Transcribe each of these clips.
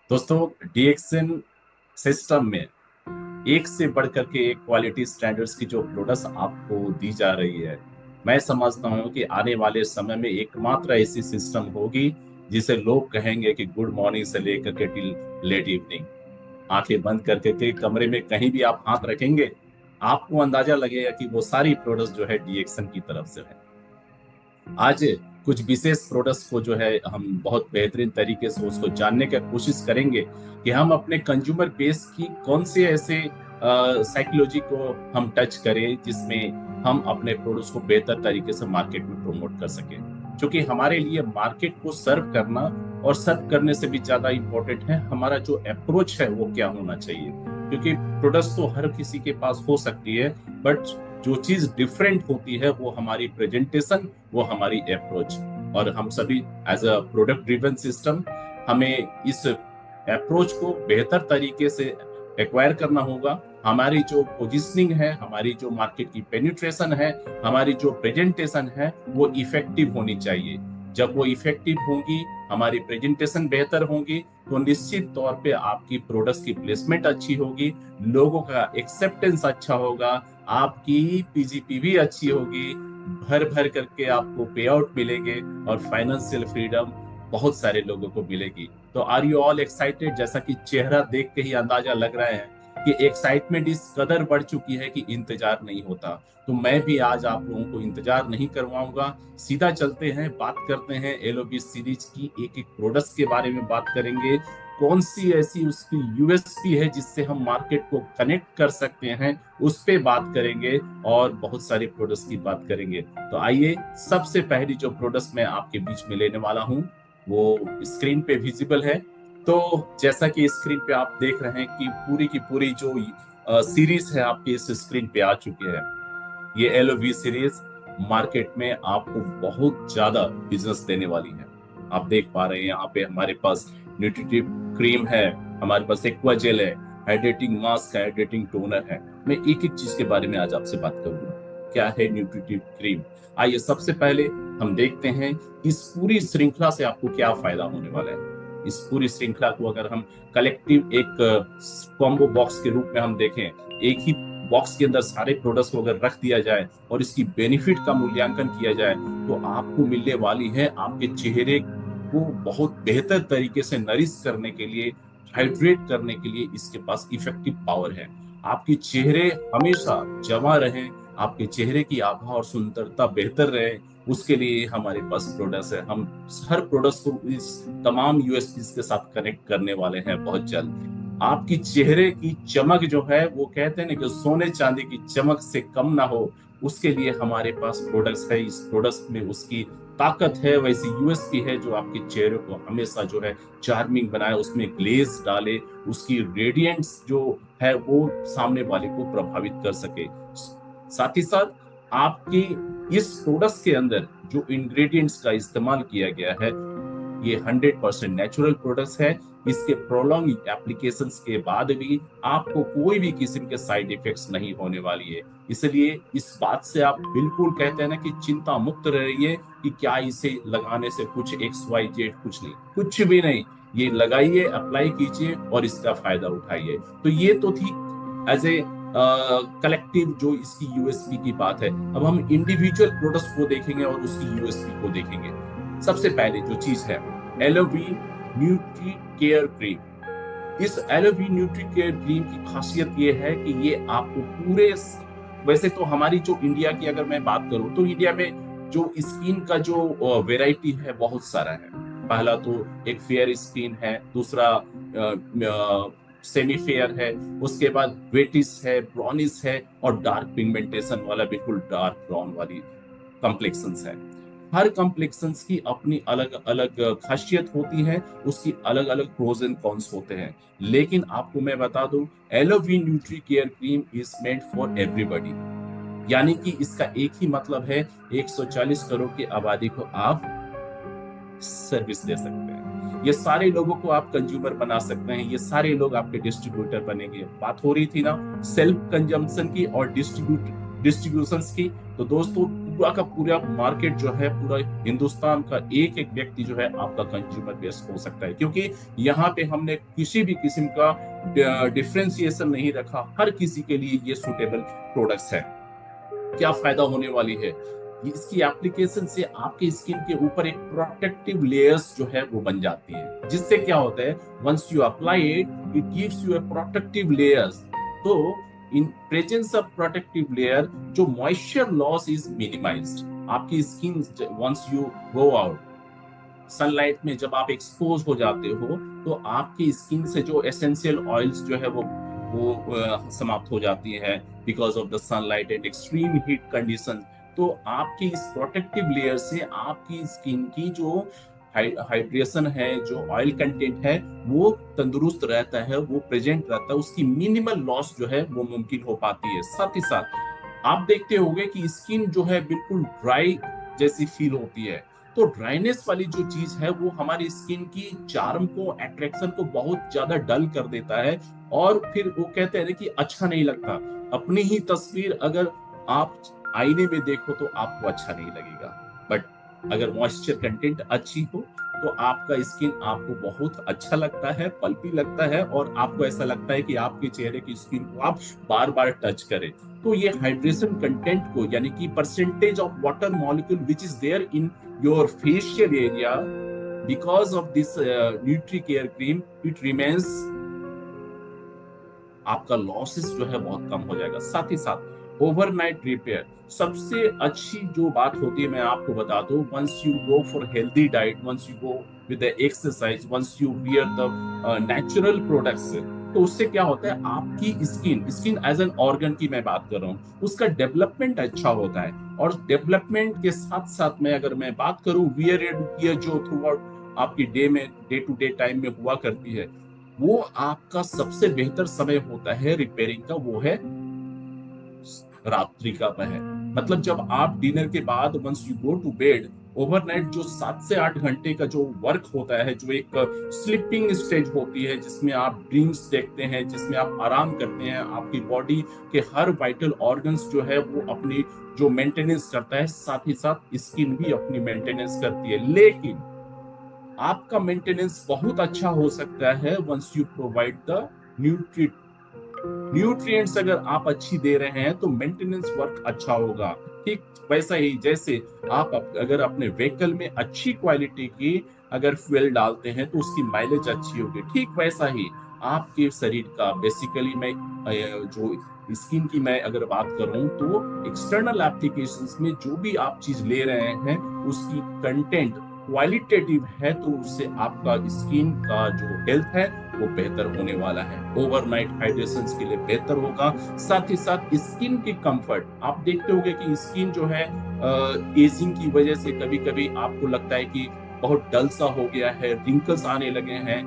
दोस्तों, डीएक्सन सिस्टम में एक से बढ़ करके एक क्वालिटी स्टैंडर्ड्स की जो प्रोडक्ट्स आपको दी जा रही है, मैं समझता हूँ कि आने वाले समय में एकमात्र ऐसी सिस्टम होगी जिसे लोग कहेंगे कि गुड मॉर्निंग से लेकर के टिल लेट इवनिंग। आंखें बंद करके के कमरे में कहीं भी आप हाथ रखेंगे, आपको अंदाजा लगेगा कि वो सारी प्रोडक्ट्स जो है डीएक्सन की तरफ से है। आज कुछ विशेष प्रोडक्ट्स को जो है हम बहुत बेहतरीन तरीके से उसको जानने का कोशिश करेंगे कि हम अपने कंज्यूमर बेस की कौन से ऐसे साइकोलॉजी को हम टच करें जिसमें हम अपने प्रोडक्ट्स को बेहतर तरीके से मार्केट में प्रमोट कर सकें। क्योंकि हमारे लिए मार्केट को सर्व करना और सर्व करने से भी ज्यादा इम्पोर्टेंट है हमारा जो अप्रोच है वो क्या होना चाहिए। क्योंकि प्रोडक्ट्स तो हर किसी के पास हो सकती है, बट जो चीज डिफरेंट होती है वो हमारी प्रेजेंटेशन, वो हमारी अप्रोच। और हम सभी as a product driven system हमें इस अप्रोच को बेहतर तरीके से एक्वायर करना होगा। हमारी जो पोजिशनिंग है, हमारी जो मार्केट की पेनिट्रेशन है, हमारी जो प्रेजेंटेशन है वो इफेक्टिव होनी चाहिए। जब वो इफेक्टिव होगी, हमारी प्रेजेंटेशन बेहतर होगी, तो निश्चित तौर पे आपकी प्रोडक्ट्स की प्लेसमेंट अच्छी होगी, लोगों का एक्सेप्टेंस अच्छा होगा, आपकी पीजीपी भी अच्छी होगी, भर भर करके आपको पे आउट मिलेंगे और फाइनेंशियल फ्रीडम बहुत सारे लोगों को मिलेगी। तो आर यू ऑल एक्साइटेड? जैसा कि चेहरा देख के ही अंदाजा लग रहा है कि एक्साइटमेंट इस कदर बढ़ चुकी है कि इंतजार नहीं होता। तो मैं भी आज आप लोगों को इंतजार नहीं करवाऊंगा, सीधा चलते हैं, बात करते हैं एलओबी सीरीज की एक एक प्रोडक्ट्स के बारे में बात करेंगे। कौन सी ऐसी उसकी यूएसपी है जिससे हम मार्केट को कनेक्ट कर सकते हैं, उस पे बात करेंगे और बहुत सारे प्रोडक्ट्स की बात करेंगे। तो आइए, सबसे पहली जो प्रोडक्ट्स मैं आपके बीच में लेने वाला हूं वो स्क्रीन पे विजिबल है। तो जैसा कि स्क्रीन पे आप देख रहे हैं कि पूरी की पूरी जो सीरीज है आपकी इस स्क्रीन पे आ चुकी है। ये एलओवी सीरीज मार्केट में आपको बहुत ज्यादा बिजनेस देने वाली है। आप देख पा रहे हैं यहाँ पे हमारे पास न्यूट्रिटिव क्रीम है, हमारे पास एक्वा जेल है, हाइड्रेटिंग मास्क है, हाइड्रेटिंग टोनर है। मैं एक एक चीज के बारे में आज आपसे बात करूंगा। क्या है न्यूट्रिटिव क्रीम? आइए सबसे पहले हम देखते हैं इस पूरी श्रृंखला से आपको क्या फायदा होने वाला है। इस पूरी श्रृंखला को अगर हम कलेक्टिव एक कॉम्बो बॉक्स के रूप में हम देखें, एक ही बॉक्स के अंदर सारे प्रोडक्ट्स को अगर रख दिया जाए और इसकी बेनिफिट का मूल्यांकन किया जाए, तो आपको मिलने वाली है आपके चेहरे को बहुत बेहतर तरीके से नरिश करने के लिए, हाइड्रेट करने के लिए इसके पास इफेक्टिव पावर है। आपके चेहरे हमेशा जमा रहे, आपके चेहरे की आभा और सुंदरता बेहतर रहे, उसके लिए हमारे पास प्रोडक्ट्स है। हम हर प्रोडक्ट्स को इस तमाम यूएसपी के साथ कनेक्ट करने वाले हैं बहुत जल्द। आपकी चेहरे की चमक जो है, वो कहते हैं ना कि सोने चांदी की चमक से कम ना हो, उसके लिए हमारे पास प्रोडक्ट्स है। इस प्रोडक्ट्स में उसकी ताकत है, वैसी यूएसपी है जो आपके चेहरे को हमेशा जो है चार्मिंग बनाए, उसमें ग्लेज डाले, उसकी रेडियंस जो है वो सामने वाले को प्रभावित कर सके। साथ ही साथ आपकी इस प्रोडक्ट्स के अंदर जो इंग्रेडिएंट्स का इस्तेमाल किया गया है, ये 100% नेचुरल प्रोडक्ट्स है। इसके प्रोलॉन्ग एप्लीकेशंस के बाद भी आपको कोई भी किस्म के साइड इफेक्ट्स नहीं होने वाली है। इसलिए इस बात से आप बिल्कुल कहते हैं ना कि चिंता मुक्त रहिए कि क्या इसे लगाने से कुछ एक्स वाई जेड, कुछ नहीं, कुछ भी नहीं। ये लगाइए, अप्लाई कीजिए और इसका फायदा उठाइए। तो ये तो थी एज ए कलेक्टिव जो इसकी यूएसपी की बात है। अब हम इंडिविजुअल प्रोडक्ट्स को देखेंगे और उसकी यूएसपी को देखेंगे। सबसे पहले जो चीज है, एलोवी न्यूट्री केयर क्रीम। इस एलोवी न्यूट्री केयर क्रीम की खासियत ये है कि ये आपको पूरे, वैसे तो हमारी जो इंडिया की अगर मैं बात करूं तो इंडिया में जो स्किन का जो वेराइटी है बहुत सारा है। पहला तो एक फेयर स्किन है, दूसरा सेमी फेयर है, उसके बाद वेटिस है, ब्राउनिश है और डार्क पिगमेंटेशन वाला बिल्कुल डार्क ब्राउन वाली कॉम्प्लेक्शंस है। हर कॉम्प्लेक्शंस की अपनी अलग अलग खासियत होती है, उसकी अलग अलग प्रोज एंड कॉन्स होते हैं। लेकिन आपको मैं बता दूं, Alovi nutri care cream is made for everybody. यानी कि इसका एक ही मतलब है, 140 करोड़ की आबादी को आप सर्विस दे सकते हैं। ये सारे लोगों को आप कंज्यूमर बना सकते हैं, ये सारे लोग आपके डिस्ट्रीब्यूटर बनेंगे। बात हो रही थी ना सेल्फ कंजम्पशन की और डिस्ट्रीब्यूट डिस्ट्रीब्यूशंस की। तो दोस्तों पूरा का पूरा मार्केट जो है, पूरा हिंदुस्तान का एक एक व्यक्ति जो है आपका कंज्यूमर बेस हो सकता है, क्योंकि यहाँ पे हमने किसी भी किस्म का डिफ्रेंसिएशन नहीं रखा, हर किसी के लिए ये सुटेबल प्रोडक्ट्स है। क्या फायदा होने वाली है इसकी एप्लीकेशन से, आपके स्किन के ऊपर एक प्रोटेक्टिव लेयर्स जो है वो बन जाती है, जिससे क्या होता है, once you apply it, it gives you a protective layers. तो in presence of protective layer, जो मॉइस्चर लॉस इज मिनिमाइज्ड। आपकी skin once you go out sunlight में, जब आप एक्सपोज हो जाते हो, तो आपकी स्किन से जो एसेंशियल ऑयल्स जो है वो समाप्त हो जाती है because of the sunlight and extreme heat condition. तो आपकी इस प्रोटेक्टिव लेयर से आपकी स्किन की जो हाइड्रेशन है, जो ऑयल कंटेंट है, वो तंदुरुस्त रहता है, वो प्रेजेंट रहता है, उसकी मिनिमल लॉस जो है वो मुमकिन हो पाती है। साथ ही साथ आप देखते होंगे कि स्किन जो है बिल्कुल ड्राई जैसी फील होती है। तो ड्राइनेस वाली जो चीज है वो हमारी स्किन की चार्म को, अट्रैक्शन को बहुत ज्यादा डल कर देता है, और फिर वो कहते हैं कि अच्छा नहीं लगता। अपनी ही तस्वीर अगर आप आईने में देखो तो आपको अच्छा नहीं लगेगा, बट अगर मॉइस्चर कंटेंट अच्छी हो तो आपका स्किन आपको बहुत अच्छा लगता है, पल्पी लगता है, और आपको ऐसा लगता है कि आपके चेहरे की स्किन को आप बार बार टच करें। तो ये हाइड्रेशन कंटेंट को, यानी कि percentage of water molecule which is there in your facial area, because of this nutri care cream, it remains, आपका लॉसेस जो है बहुत कम हो जाएगा। साथ ही साथ ओवरनाइट रिपेयर सबसे अच्छी जो बात होती है, मैं आपको बता दूं, once you go for healthy diet, once you go with the exercise, once you wear the natural products, तो उससे क्या होता है, आपकी skin skin as an organ की मैं बात कर रहा हूँ, उसका डेवलपमेंट अच्छा होता है। और डेवलपमेंट के साथ साथ में अगर मैं बात करूं वियर एंड टियर जो थ्रू आउट आपकी डे में, डे टू डे टाइम में हुआ करती है, वो आपका सबसे बेहतर समय होता है रिपेयरिंग का, वो है रात्रि का पहर। मतलब जब आप डिनर के बाद once you go to bed, overnight जो 7 से 8 घंटे का जो वर्क होता है, जो एक स्लीपिंग स्टेज होती है, जिसमें आप ड्रीम्स देखते हैं, जिसमें आप आराम करते हैं, आपकी बॉडी के हर वाइटल ऑर्गन्स जो है वो अपनी जो मेंटेनेंस करता है, साथ ही साथ स्किन भी अपनी मेंटेनेंस करती है। लेकिन आपका मेंटेनेंस बहुत अच्छा हो सकता है once you provide the nutrients. अगर आप अच्छी दे रहे हैं तो मेंटेनेंस वर्क अच्छा होगा। ठीक वैसा ही जैसे आप अगर अपने व्हीकल में अच्छी क्वालिटी की अगर फ्यूल डालते हैं तो उसकी माइलेज अच्छी होगी, ठीक वैसा ही आपके शरीर का बेसिकली, मैं जो स्किन की मैं अगर बात कर रहा हूँ, तो एक्सटर्नल एप्लीकेशंस में जो भी आप चीज ले रहे हैं उसकी कंटेंट क्वालिटेटिव है, तो उससे आपका स्किन का जो हेल्थ है वो बेहतर होने वाला है, ओवरनाइट हाइड्रेशन के लिए बेहतर होगा। साथ ही साथ स्किन की कंफर्ट, आप देखते होंगे कि स्किन जो है एजिंग की वजह से कभी कभी आपको लगता है कि बहुत डल सा हो गया है, रिंकल्स आने लगे हैं,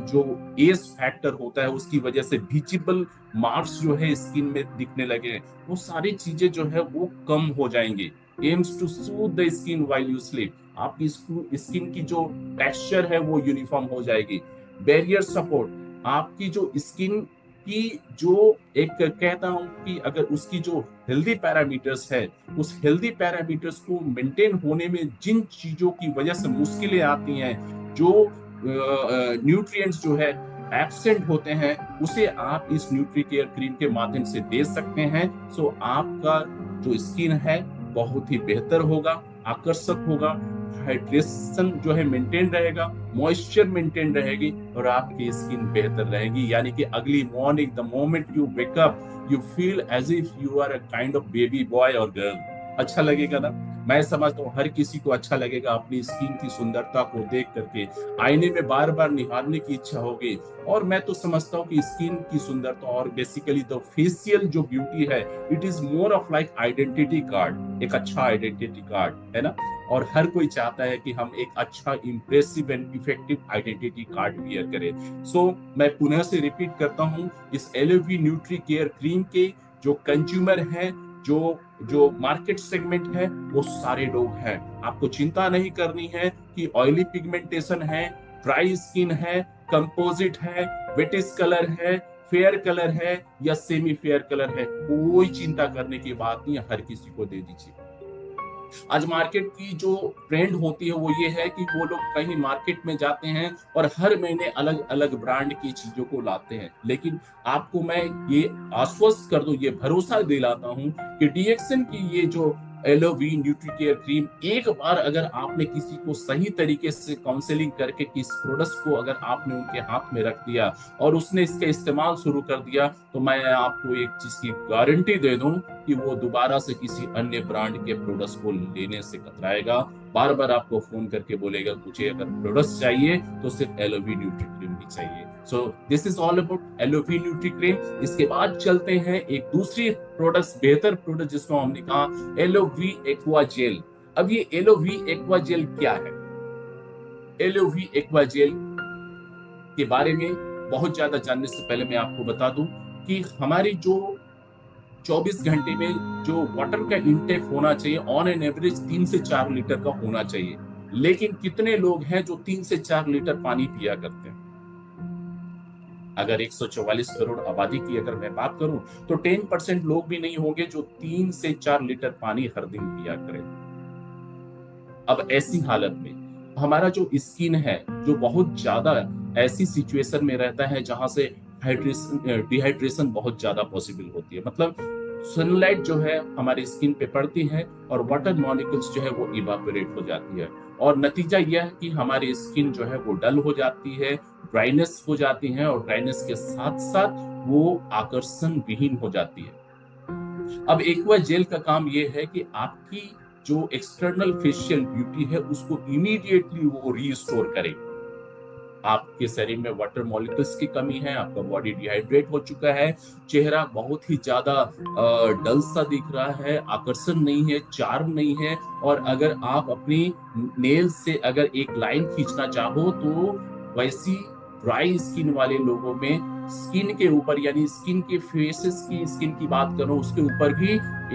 जो एज फैक्टर होता है उसकी वजह से विजिबल मार्क्स जो है स्किन में दिखने लगे, वो सारी चीजें जो है वो कम हो जाएंगी। Aims to soothe the skin while you sleep, आपकी स्किन की जो टेक्सचर है वो यूनिफॉर्म हो जाएगी। बैरियर सपोर्ट, आपकी जो स्किन की जो एक कहता हूं कि अगर उसकी जो हेल्दी पैरामीटर्स है, उस हेल्दी पैरामीटर्स को मेंटेन होने में जिन चीजों की वजह से मुश्किलें आती हैं, जो न्यूट्रिएंट्स जो है एब्सेंट होते हैं, उसे आप इस न्यूट्री केयर क्रीम के माध्यम से दे सकते हैं। सो आपका जो स्किन है बहुत ही बेहतर होगा, आकर्षक होगा, हाइड्रेशन जो है मेंटेन रहेगा, मॉइस्चर मेंटेन रहेगी, और आपकी स्किन बेहतर रहेगी। यानी कि अगली morning the moment you wake up you feel as if you are a kind of baby boy और गर्ल। अच्छा लगेगा ना? मैं समझता हूँ हर किसी को अच्छा लगेगा अपनी स्किन की सुंदरता को देख करके, आईने में बार बार निहारने की इच्छा होगी। और मैं तो समझता हूँ कि स्किन की सुंदरता और बेसिकली द फेशियल जो ब्यूटी है, it is more of like identity card, एक अच्छा आइडेंटिटी कार्ड है ना। और हर कोई चाहता है कि हम एक अच्छा impressive and effective identity card wear करें। सो मैं पुनः से रिपीट करता हूँ, इस एलओवी न्यूट्री केयर क्रीम के जो कंज्यूमर हैं, जो जो मार्केट सेगमेंट है, वो सारे लोग हैं। आपको चिंता नहीं करनी है कि ऑयली पिगमेंटेशन है, ड्राई स्किन है, कंपोजिट है, वेटिस कलर है, फेयर कलर है या सेमी फेयर कलर है, कोई चिंता करने की बात नहीं है, हर किसी को दे दीजिए। आज मार्केट की जो ट्रेंड होती है वो ये है कि वो लोग कहीं मार्केट में जाते हैं और हर महीने अलग अलग ब्रांड की चीजों को लाते हैं, लेकिन आपको मैं ये आश्वस्त कर दूं, ये भरोसा दिलाता हूं कि डीएक्सन की ये जो एलोवी न्यूट्रीकेयर क्रीम, एक बार अगर आपने किसी को सही तरीके से काउंसलिंग करके किस प्रोडक्ट को अगर आपने उनके हाथ में रख दिया और उसने इसका इस्तेमाल शुरू कर दिया, तो मैं आपको एक चीज की गारंटी दे दूं कि वो दोबारा से किसी अन्य ब्रांड के प्रोडक्ट्स को लेने से कतराएगा। बार बार आपको फोन करके बोलेगा मुझे अगर प्रोडक्ट्स चाहिए तो सिर्फ एलोवी न्यूट्री क्रीम ही चाहिए। So this is all about Alovi nutri cream. इसके बाद चलते हैं एक दूसरी प्रोडक्ट्स, बेहतर प्रोडक्ट जिसको हमने कहा एलोवी एक्वा जेल। अब ये एलोवी एक्वा जेल क्या है? एलोवी एक्वा जेल के बारे में बहुत ज्यादा जानने से पहले मैं आपको बता दूं कि हमारी जो 24 घंटे में जो वाटर का इंटेक होना चाहिए ऑन एन एवरेज 3 से 4 लीटर का होना चाहिए, लेकिन कितने लोग हैं जो 3 से 4 लीटर पानी पिया करते हैं? अगर 144 करोड़ आबादी की अगर मैं बात करूं तो 10% लोग भी नहीं होंगे जो 3 से 4 लीटर पानी हर दिन पिया करें। अब ऐसी हालत में हमारा जो स्किन है, जो बहुत ज्यादा ऐसी सिचुएशन में रहता है जहां से डिहाइड्रेशन बहुत ज्यादा पॉसिबल होती है, मतलब सनलाइट जो है हमारी स्किन पे पड़ती है और वाटर मॉलिक्यूल्स जो है वो इवापोरेट हो जाती है, और नतीजा यह है कि हमारी स्किन जो है वो डल हो जाती है, ड्राइनेस हो जाती है, और ड्राइनेस के साथ साथ वो आकर्षण विहीन हो जाती है। अब एक्वा जेल का काम ये है कि आपकी जो एक्सटर्नल फेशियल ब्यूटी है उसको इमीडिएटली वो रीस्टोर करे। आपके शरीर में वाटर मॉलिक्यूल्स की कमी है, आपका बॉडी डिहाइड्रेट हो चुका है, चेहरा बहुत ही ज्यादा डल सा दिख रहा है, आकर्षण नहीं है, चार्म नहीं है, और अगर आप अपनी नेल से अगर एक लाइन खींचना चाहो तो वैसी ड्राई स्किन वाले लोगों में स्किन के ऊपर, यानी स्किन के फेसेस की स्किन की बात करो, उसके ऊपर भी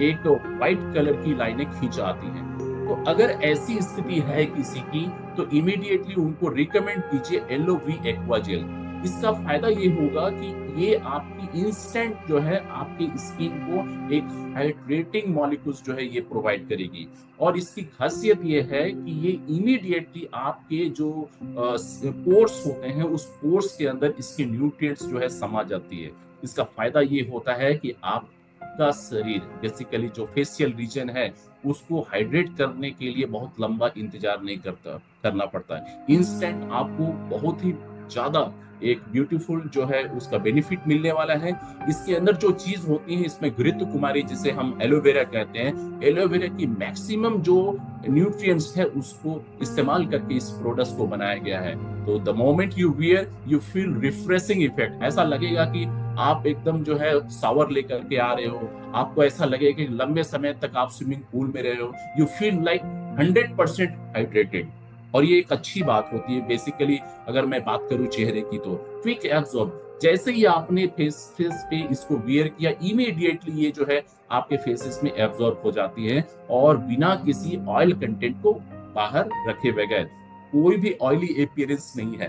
एक व्हाइट कलर की लाइनें खींच आती हैं। तो अगर ऐसी स्थिति है किसी की तो इमीडिएटली उनको रिकमेंड कीजिए एलोवी एक्वा जेल। इसका फायदा ये होगा कि ये आपकी इंस्टेंट जो है आपकी स्किन को एक हाइड्रेटिंग मॉलिक्यूल्स जो है ये प्रोवाइड करेगी, और इसकी खासियत ये है कि ये इमीडिएटली आपके जो पोर्स होते हैं उस पोर्स के अंदर इसके न्यूट्रिएंट्स जो है समा जाती है। इसका फायदा ये होता है कि आपका शरीर बेसिकली जो फेशियल रीजन है उसको हाइड्रेट करने के लिए बहुत लंबा इंतजार नहीं करना पड़ता है। इंस्टेंट आपको बहुत ही ज्यादा एक ब्यूटीफुल जो है उसका बेनिफिट मिलने वाला है। इसके अंदर जो चीज होती है इसमें घृत कुमारी, जिसे हम एलोवेरा कहते हैं, एलोवेरा की मैक्सिमम जो न्यूट्रिएंट्स है उसको इस्तेमाल करके इस प्रोडक्ट को बनाया गया है। तो the moment you wear you feel refreshing effect, ऐसा लगेगा कि आप एकदम जो है शावर लेकर के आ रहे हो, आपको ऐसा लगेगा कि लंबे समय तक आप स्विमिंग पूल में रहे हो, यू फील लाइक 100% हाइड्रेटेड। और ये एक अच्छी बात होती है। बेसिकली अगर मैं बात करूं चेहरे की तो क्विक एब्जॉर्ब, जैसे ही आपने फेस पे इसको वियर किया इमीडिएटली ये जो है आपके फेसेस में एब्जॉर्ब हो जाती है, और बिना किसी ऑयल कंटेंट को बाहर रखे बगैर, कोई भी ऑयली अपीयरेंस नहीं है।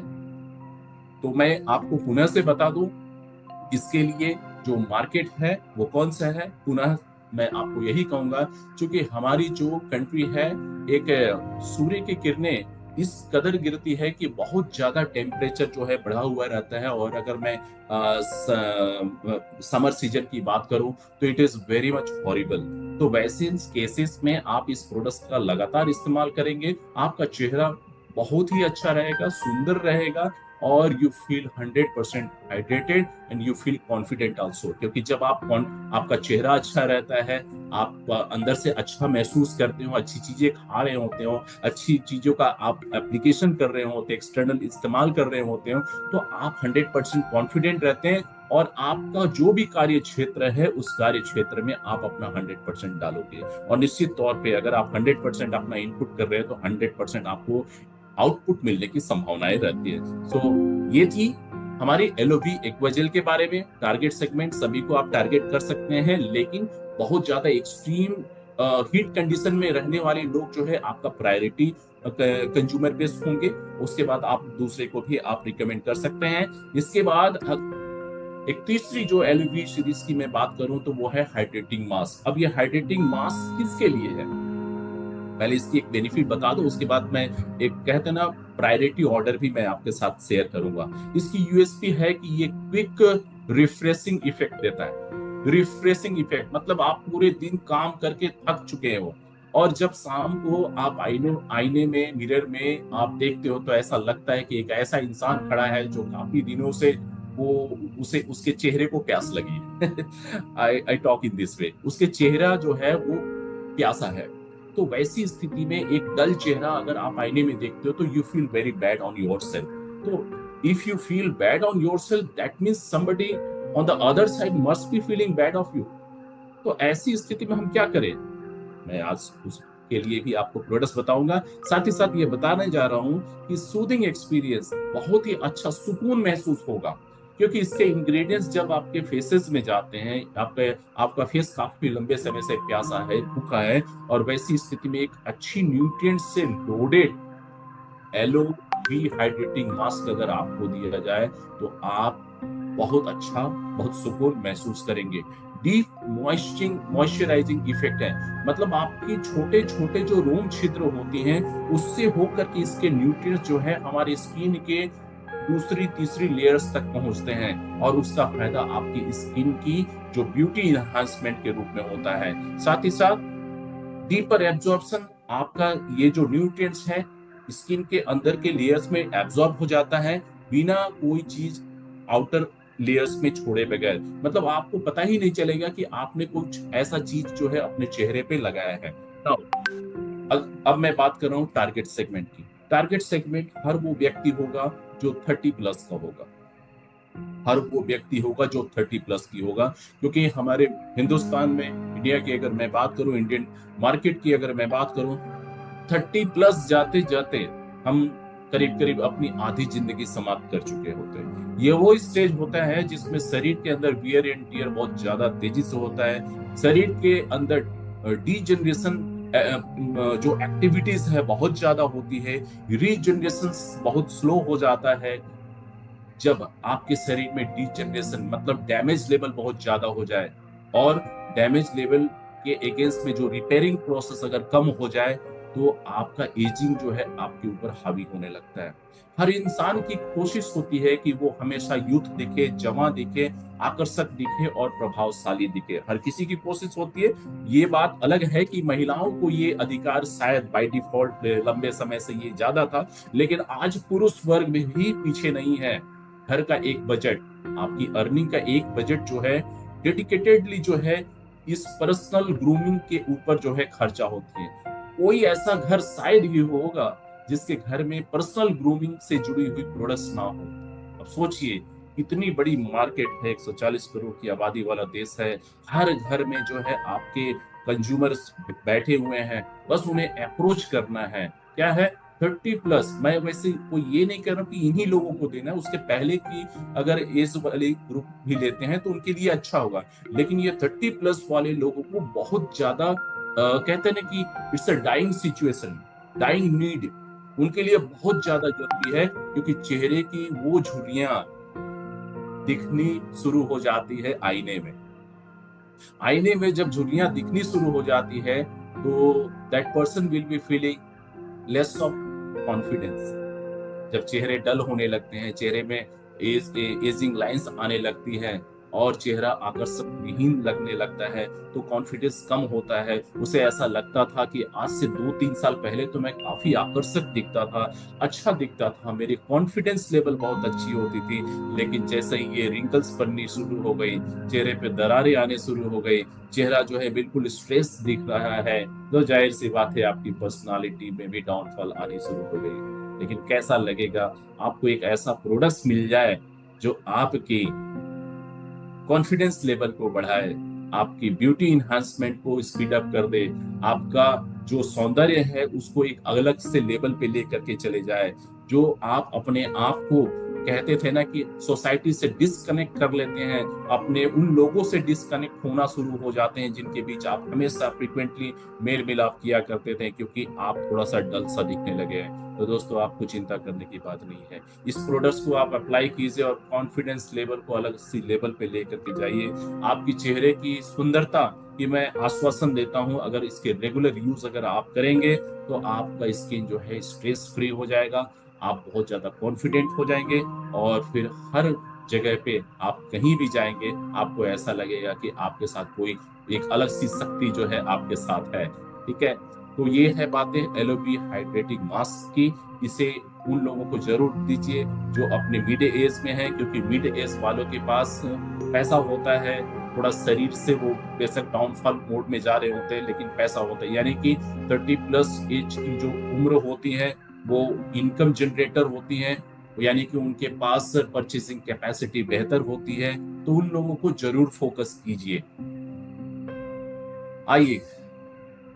तो मैं आपको पुनः से बता दूं इसके लिए जो मार्केट है वो कौन सा है। पुनः मैं आपको यही कहूंगा, क्योंकि हमारी जो कंट्री है एक सूर्य की किरणें इस कदर गिरती है कि बहुत ज्यादा टेम्परेचर जो है बढ़ा हुआ रहता है, और अगर मैं समर सीजन की बात करूं तो it is very much horrible. तो वैसे केसेस में आप इस प्रोडक्ट का लगातार इस्तेमाल करेंगे, आपका चेहरा बहुत ही अच्छा रहेगा, सुंदर रहेगा, और you feel 100% hydrated and you feel confident also. क्योंकि जब आपका चेहरा अच्छा रहता है, आप अंदर से अच्छा महसूस करते हो, अच्छी चीजें खा रहे होते हो, अच्छी चीजों का आप एप्लीकेशन कर रहे होते, एक्सटर्नल इस्तेमाल कर रहे होते हो, तो आप 100% कॉन्फिडेंट रहते हैं, और आपका जो भी कार्य क्षेत्र है उस कार्य क्षेत्र में आप अपना 100% डालोगे, और निश्चित तौर पे अगर आप 100% अपना इनपुट कर रहे हैं तो 100% आपको आउटपुट मिलने की संभावनाएं रहती है। सो ये थी हमारी एलोवी एक्वा जेल के बारे में। टारगेट सेगमेंट सभी को आप टारगेट कर सकते हैं, लेकिन बहुत ज्यादा एक्सट्रीम हीट कंडीशन में रहने वाले लोग जो है आपका प्रायोरिटी कंज्यूमर बेस्ड होंगे। उसके बाद आप दूसरे को भी आप रिकमेंड कर सकते हैं। इसके बाद एक तीसरी जो एलवी सीरीज की मैं बात करूं तो वो है हाइड्रेटिंग मास्क। अब ये हाइड्रेटिंग मास्क किसके लिए है, पहले इसकी एक बेनिफिट बता दो, उसके बाद मैं एक कहते हैं ना प्रायोरिटी ऑर्डर भी मैं आपके साथ शेयर करूंगा। इसकी यूएसपी है कि ये क्विक रिफ्रेशिंग इफेक्ट देता है। रिफ्रेशिंग इफेक्ट मतलब आप पूरे दिन काम करके थक चुके हो और जब शाम को आप आईने में मिरर में आप देखते हो तो ऐसा लगता है कि एक ऐसा इंसान खड़ा है जो काफी दिनों से वो उसे उसके चेहरे को प्यास लगी है। I talk in this way, उसके चेहरा जो है वो प्यासा है। तो वैसी स्थिति में एक डल चेहरा अगर आप आईने में देखते हो तो you feel very bad on your self. तो if you feel bad on your self that means somebody on the other side must be feeling bad of you. तो ऐसी स्थिति में हम क्या करें, मैं आज उसके लिए भी आपको प्रोडक्ट्स बताऊंगा। साथ ही साथ ये बताने जा रहा हूं कि सूदिंग एक्सपीरियंस बहुत ही अच्छा सुकून महसूस होगा, क्योंकि इसके इंग्रेडिएंट्स जब आपके फेसेस में जाते हैं, आपका फेस काफी लंबे समय से प्यासा है, भूखा है, और वैसी स्थिति में एक अच्छी न्यूट्रिएंट से loaded aloe vera hydrating mask अगर आपको दिया जाए तो आप बहुत अच्छा, बहुत सुकून महसूस करेंगे। डीप मॉइस्चराइजिंग इफेक्ट है, मतलब आपकी छोटे छोटे जो रोम छिद्र होती हैं उससे होकर के इसके न्यूट्रिएंट्स जो है हमारी स्किन के दूसरी तीसरी लेयर्स तक पहुंचते हैं और उसका फायदा आपकी स्किन की जो ब्यूटी इनहांसमेंट के रूप में होता है। साथ ही साथ डीपर एब्जॉर्प्शन, आपका ये जो न्यूट्रिएंट्स है स्किन के अंदर के लेयर्स में एब्जॉर्ब हो जाता है बिना कोई चीज आउटर लेयर्स में छोड़े बगैर, मतलब आपको पता ही नहीं चलेगा कि आपने कुछ ऐसा चीज जो है अपने चेहरे पे लगाया है। अब मैं बात कर रहा हूँ टारगेट सेगमेंट की। टारगेट सेगमेंट हर वो व्यक्ति होगा जो 30+ का होगा, हर वो व्यक्ति होगा जो 30+ की होगा, क्योंकि हमारे हिंदुस्तान में, इंडिया की अगर मैं बात करूं, इंडियन मार्केट की अगर मैं बात करूं, 30+ जाते जाते हम करीब करीब अपनी आधी जिंदगी समाप्त कर चुके होते हैं। ये वो स्टेज होता है जिसमें शरीर के अंदर वियर एंड टियर बहुत ज्यादा तेजी से होता है, शरीर के अंदर डीजनरेशन जो एक्टिविटीज है बहुत ज्यादा होती है, रीजनरेशन बहुत स्लो हो जाता है। जब आपके शरीर में डीजनरेशन मतलब डैमेज लेवल बहुत ज्यादा हो जाए और डैमेज लेवल के अगेंस्ट में जो रिपेयरिंग प्रोसेस अगर कम हो जाए तो आपका एजिंग जो है आपके ऊपर हावी होने लगता है। हर इंसान की कोशिश होती है कि वो हमेशा यूथ दिखे, जवान दिखे, आकर्षक दिखे और प्रभावशाली दिखे, हर किसी की कोशिश होती है। ये बात अलग है कि महिलाओं को ये अधिकार शायद बाय डिफॉल्ट लंबे समय से ये ज्यादा था, लेकिन आज पुरुष वर्ग में भी पीछे नहीं है। घर का एक बजट, आपकी अर्निंग का एक बजट जो है डेडिकेटेडली जो है इस पर्सनल ग्रूमिंग के ऊपर जो है खर्चा होती है। कोई ऐसा घर शायद ही होगा जिसके घर में पर्सनल ग्रूमिंग से जुड़ी हुई प्रोडक्ट्स ना हो। अब सोचिए, इतनी बड़ी मार्केट है, 140 करोड़ की आबादी वाला देश है, हर घर में जो है आपके कंज्यूमर्स बैठे हुए हैं, बस उन्हें अप्रोच करना है। क्या है, 30+। मैं वैसे कोई ये नहीं कह रहा हूँ कि इन्हीं लोगों को देना है, उसके पहले की अगर एज वाले ग्रुप भी लेते हैं तो उनके लिए अच्छा होगा, लेकिन ये 30+ वाले लोगों को बहुत ज्यादा कहते हैं ना कि it's a dying situation, dying need, उनके लिए बहुत ज्यादा जरूरी है, क्योंकि चेहरे की वो झुर्रियां दिखनी शुरू हो जाती है आईने में। आईने में जब झुर्रियां दिखनी शुरू हो जाती है तो that person will be feeling less of confidence. जब चेहरे डल होने लगते हैं, चेहरे में एजिंग लाइंस आने लगती हैं और चेहरा आकर्षक विहीन लगने लगता है तो कॉन्फिडेंस कम होता है। उसे ऐसा लगता था कि आज से 2-3 साल पहले तो मैं काफी आकर्षक दिखता था, अच्छा दिखता था, मेरी कॉन्फिडेंस लेवल बहुत अच्छी होती थी, लेकिन जैसे ही ये रिंकल्स बननी शुरू हो गई, चेहरे पे दरारें आने शुरू हो गई, चेहरा जो है बिल्कुल स्ट्रेस दिख रहा है, तो जाहिर सी बात है आपकी पर्सनालिटी में भी डाउनफॉल आनी शुरू हो गई। लेकिन कैसा लगेगा आपको एक ऐसा प्रोडक्ट मिल जाए जो आपकी कॉन्फिडेंस लेवल को बढ़ाए, आपकी ब्यूटी इन्हांसमेंट को स्पीड अप कर दे, आपका जो सौंदर्य है उसको एक अलग से लेवल पे लेकर के चले जाए। जो आप अपने आप को कहते थे ना कि सोसाइटी से डिस्कनेक्ट कर लेते हैं, अपने उन लोगों से डिस्कनेक्ट होना शुरू हो जाते हैं जिनके बीच आप हमेशा फ्रिक्वेंटली मेल मिलाप किया करते थे, क्योंकि आप थोड़ा सा डल सा दिखने लगे हैं। तो दोस्तों आपको चिंता करने की बात नहीं है। इस प्रोडक्ट्स को आप अप्लाई कीजिए और कॉन्फिडेंस लेवल को अलग सी लेवल पे लेकर के जाइए। आपकी चेहरे की सुंदरता की मैं आश्वासन देता हूँ, अगर इसके रेगुलर यूज अगर आप करेंगे तो आपका स्किन जो है स्ट्रेस फ्री हो जाएगा, आप बहुत ज्यादा कॉन्फिडेंट हो जाएंगे, और फिर हर जगह पे आप कहीं भी जाएंगे आपको ऐसा लगेगा कि आपके साथ कोई एक अलग सी शक्ति जो है आपके साथ है। ठीक है, तो ये है बातें एलोवी हाइड्रेटिंग मास्क की। इसे उन लोगों को जरूर दीजिए जो अपने मिड एज में है, क्योंकि मिड एज वालों के पास पैसा होता है, थोड़ा शरीर से वो बेशक डाउनफॉल मोड में जा रहे होते हैं लेकिन पैसा होता है, यानी कि 30+ एज की जो उम्र होती है वो इनकम जनरेटर होती है, यानी कि उनके पास परचेसिंग कैपेसिटी बेहतर होती है, तो उन लोगों को जरूर फोकस कीजिए। आइए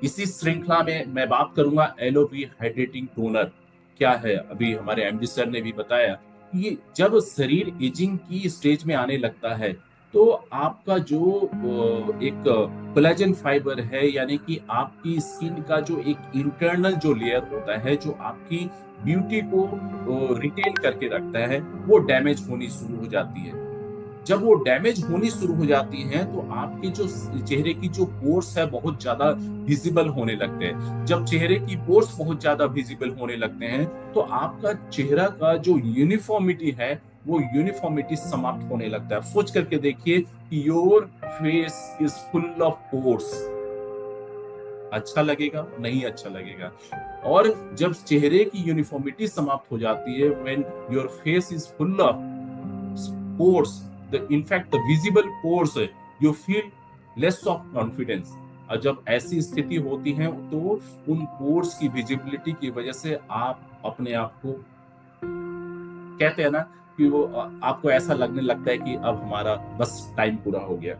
इसी श्रृंखला में मैं बात करूंगा एलोवी हाइड्रेटिंग टोनर क्या है। अभी हमारे एमडी सर ने भी बताया कि ये जब शरीर एजिंग की स्टेज में आने लगता है तो आपका जो एक कोलेजन फाइबर है, यानी कि आपकी स्किन का जो एक इंटरनल जो लेयर होता है जो आपकी ब्यूटी को रिटेन करके रखता है, वो डैमेज होनी शुरू हो जाती है। जब वो डैमेज होनी शुरू हो जाती हैं तो आपके जो चेहरे की जो पोर्स है बहुत ज्यादा विजिबल होने लगते हैं। जब चेहरे की पोर्स बहुत ज्यादा विजिबल होने लगते हैं तो आपका चेहरा का जो यूनिफॉर्मिटी है वो यूनिफॉर्मिटी समाप्त होने लगता है। सोच करके देखिए कि your face is full of pores, अच्छा लगेगा? नहीं अच्छा लगेगा। और जब चेहरे की यूनिफॉर्मिटी समाप्त हो जाती है, when your face is full of pores, in fact the visible pores, you feel less of confidence। और जब ऐसी स्थिति होती है तो उन पोर्स की विजिबिलिटी की वजह से आप अपने आप को, कहते हैं ना कि वो आपको ऐसा लगने लगता है कि अब हमारा बस टाइम पूरा हो गया।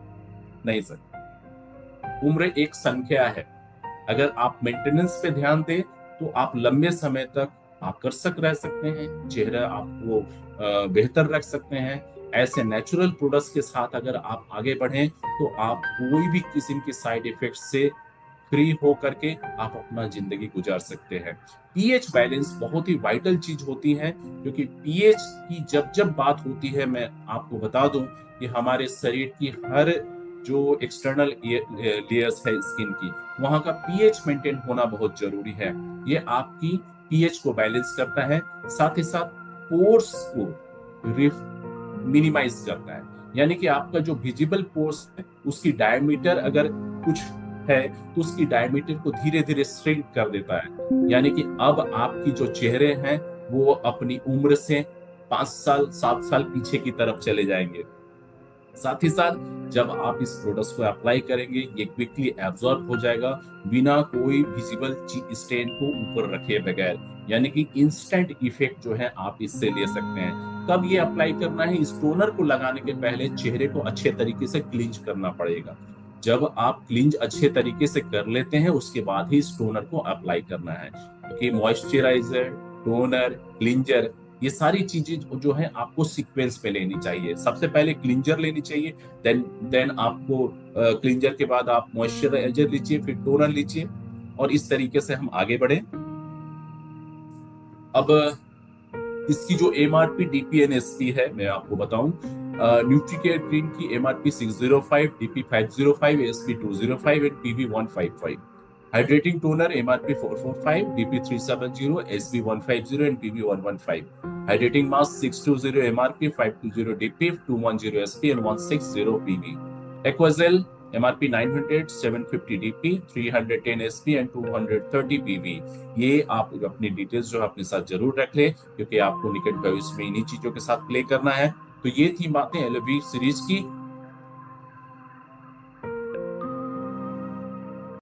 नहीं सर, उम्र एक संख्या है। अगर आप मेंटेनेंस पे ध्यान दें तो आप लंबे समय तक आकर्षक रह सकते हैं, चेहरा आपको बेहतर रख सकते हैं। ऐसे नेचुरल प्रोडक्ट्स के साथ अगर आप आगे बढ़ें तो आप कोई भी किस्म के साइड इफेक्ट से फ्री हो करके आप अपना जिंदगी गुजार सकते हैं। पीएच बैलेंस बहुत ही वाइटल चीज होती है, क्योंकि पीएच की जब जब बात होती है, मैं आपको बता दूं कि हमारे शरीर की हर जो एक्सटर्नल लेयर्स है स्किन की, वहां का पीएच मेंटेन होना बहुत जरूरी है। ये आपकी पीएच को बैलेंस करता है, साथ ही साथ पोर्स को मिनिमाइज करता है, यानी कि आपका जो विजिबल पोर्स है उसकी डायमीटर अगर कुछ है तो उसकी डायमीटर को धीरे धीरे श्रिंक कर देता है, यानी कि अब आपकी जो चेहरे हैं वो अपनी उम्र से 5 साल 7 साल पीछे की तरफ चले जाएंगे। साथ ही साथ जब आप इस प्रोडक्ट्स को अप्लाई करेंगे ये क्विकली एब्जॉर्ब हो जाएगा बिना कोई विजिबल स्टेन को ऊपर रखे बगैर, यानी कि इंस्टेंट इफेक्ट जो है आप इससे ले सकते हैं। कब ये अप्लाई करना है? इस टोनर को लगाने के पहले चेहरे को अच्छे तरीके से क्लींज करना पड़ेगा। जब आप क्लींज अच्छे तरीके से कर लेते हैं उसके बाद ही इस टोनर को अप्लाई करना है, क्योंकि मॉइस्चराइजर, टोनर, क्लींजर, ये सारी चीजें जो है आपको सीक्वेंस पे लेनी चाहिए। सबसे पहले क्लींजर लेनी चाहिए, देन आपको क्लींजर के बाद आप मॉइस्चराइजर लीजिए, फिर टोनर लीजिए, और इस तरीके से हम आगे बढ़े। अब इसकी जो एमआरपी डीपीएनएसपी है मैं आपको बताऊं, न्यूट्रीकेयर क्रीम की MRP 605, DP 505, SP 205 and PV 155। Hydrating toner MRP 445, DP 370, SP 150 and PV 115। Hydrating mask 620 MRP, 520 DP, 210 SP and 160 PV. Aquagel MRP 900, 750 DP, 310 SP and 230 PV. ये आप अपनी डिटेल्स जो है अपने साथ जरूर रख ले, क्योंकि आपको निकट भविष्य में इन्हीं चीजों के साथ प्ले करना है। तो ये थी बातें एलोवी सीरीज की।